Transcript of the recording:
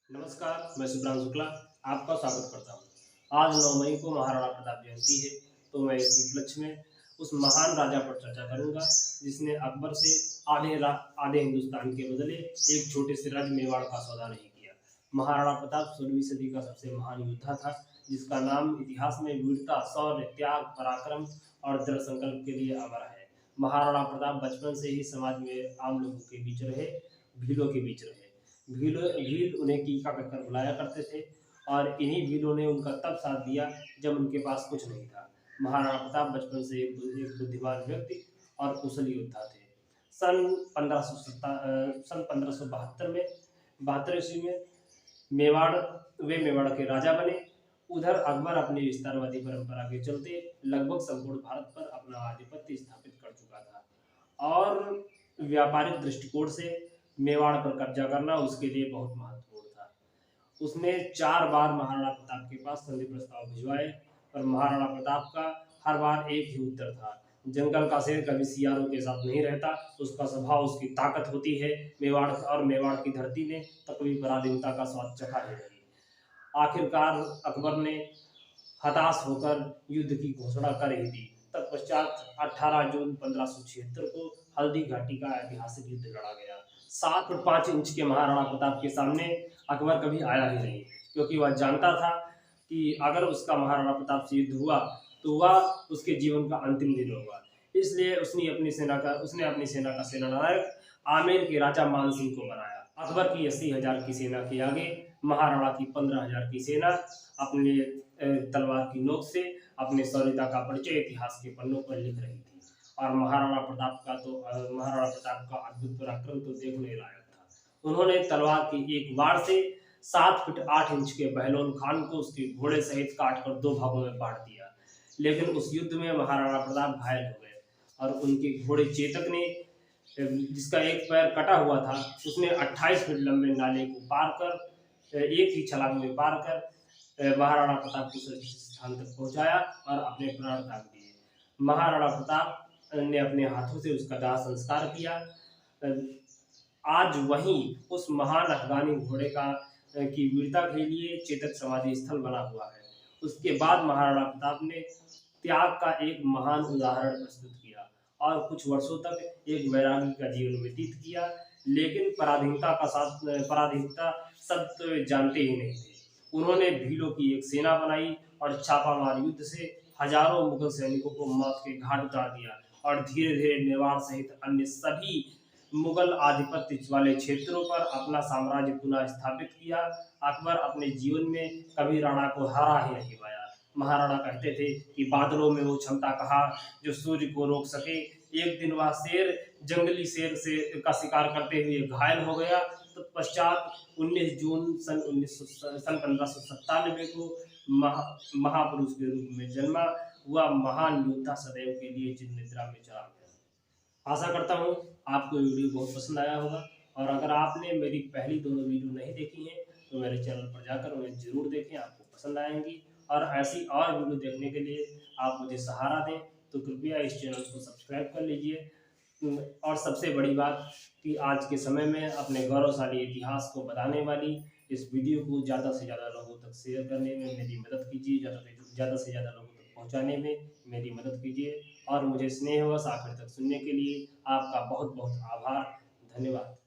नमस्कार, मैं सुब्रांशु शुक्ला आपका स्वागत करता हूँ। आज 9 मई को महाराणा प्रताप जयंती है, तो मैं इस उपलक्ष्य में उस महान राजा पर चर्चा करूंगा जिसने अकबर से आधे हिंदुस्तान के बदले एक छोटे से राज्य मेवाड़ का सौदा नहीं किया। महाराणा प्रताप 16वीं सदी का सबसे महान योद्धा था, जिसका नाम इतिहास में वीरता, शौर्य, त्याग, पराक्रम और दृढ़ संकल्प के लिए अमर है। महाराणा प्रताप बचपन से ही समाज में आम लोगों के बीच रहे, भीलों के बीच रहे। भील उन्हें कीका कहकर बुलाया करते थे और इन्हीं भीलों ने उनका तब साथ दिया जब उनके पास कुछ नहीं था। महाराणा प्रताप बचपन से एक बुद्धिमान व्यक्ति और कुशल योद्धा थे। सन 1572 में 72 ईस्वी में मेवाड़ के राजा बने। उधर अकबर अपनी विस्तारवादी परंपरा के चलते लगभग संपूर्ण भारत पर अपना आधिपत्य स्थापित कर चुका था और व्यापारिक दृष्टिकोण से मेवाड़ पर कब्जा करना उसके लिए बहुत महत्वपूर्ण था। उसने 4 बार महाराणा प्रताप के पास संधि प्रस्ताव भिजवाए, पर महाराणा प्रताप का हर बार एक ही उत्तर था, जंगल का शेर कभी सियारों के साथ नहीं रहता, उसका स्वभाव उसकी ताकत होती है। मेवाड़ की धरती ने कभी पराधीनता का स्वाद चखा ही नहीं। आखिरकार अकबर ने हताश होकर युद्ध की घोषणा कर ही दी। तत्पश्चात 18 जून 1576 को हल्दी घाटी का ऐतिहासिक युद्ध लड़ा गया। 7 फुट 5 इंच के महाराणा प्रताप के सामने अकबर कभी आया ही नहीं, क्योंकि वह जानता था कि अगर उसका महाराणा प्रताप से युद्ध हुआ तो वह उसके जीवन का अंतिम दिन होगा। इसलिए उसने अपनी सेना का सेनानायक आमेर के राजा मान सिंह को बनाया। अकबर की 80,000 की सेना के आगे महाराणा की 15,000 की सेना अपने तलवार की नोक से अपने शौर्यता का परिचय इतिहास के पन्नों पर लिख रही थी। और महाराणा प्रताप का अद्भुत पराक्रम तो देखने लायक था। उन्होंने तलवार की एक वार से 7 फुट 8 इंच के बहलोन खान को उसके घोड़े सहित काटकर 2 भागों में बांट दिया। लेकिन उस युद्ध में महाराणा प्रताप घायल हो गए और उनके घोड़े चेतक ने, जिसका एक पैर कटा हुआ था, उसने 28 फीट लंबे नाले को पार कर एक ही छलांग में पार कर महाराणा प्रताप को सुरक्षित स्थान तक पहुंचाया और अपने प्राण त्याग दिए। महाराणा प्रताप ने अपने हाथों से उसका दाह संस्कार किया। आज वहीं उस महान अफगानी घोड़े की वीरता के लिए चेतक समाधि स्थल बना हुआ है। उसके बाद महाराणा प्रताप ने त्याग का एक महान उदाहरण प्रस्तुत किया और कुछ वर्षों तक एक वैरागी का जीवन व्यतीत किया, लेकिन पराधीनता शब्द तो वे जानते ही नहीं थे। उन्होंने भीलों की एक सेना बनाई और छापामार युद्ध से हजारों मुगल सैनिकों को मौत के घाट उतार दिया और धीरे धीरे मेवाड़ सहित अन्य सभी मुगल आधिपत्य वाले क्षेत्रों पर अपना साम्राज्य पुनः स्थापित किया। अकबर अपने जीवन में कभी राणा को हारा ही नहीं पाया। महाराणा कहते थे कि बादलों में वो क्षमता कहा जो सूर्य को रोक सके। एक दिन वह जंगली शेर का शिकार करते हुए घायल हो गया। तो पश्चात 19 जून सन 1597 को महापुरुष के रूप में जन्मा हुआ महान योद्धा सदैव के लिए जिन निद्रा में चला गया। आशा करता हूँ आपको ये वीडियो बहुत पसंद आया होगा, और अगर आपने मेरी पहली दोनों वीडियो नहीं देखी हैं तो मेरे चैनल पर जाकर उन्हें जरूर देखें, आपको पसंद आएंगी। और ऐसी और वीडियो देखने के लिए आप मुझे सहारा दें, तो कृपया इस चैनल को सब्सक्राइब कर लीजिए। और सबसे बड़ी बात कि आज के समय में अपने गौरवशाली इतिहास को बताने वाली इस वीडियो को ज़्यादा से ज़्यादा लोगों तक शेयर करने में मेरी मदद कीजिए, ज़्यादा से ज़्यादा लोगों तक पहुंचाने में मेरी मदद कीजिए। और मुझे स्नेहवश आखिर तक सुनने के लिए आपका बहुत बहुत आभार, धन्यवाद।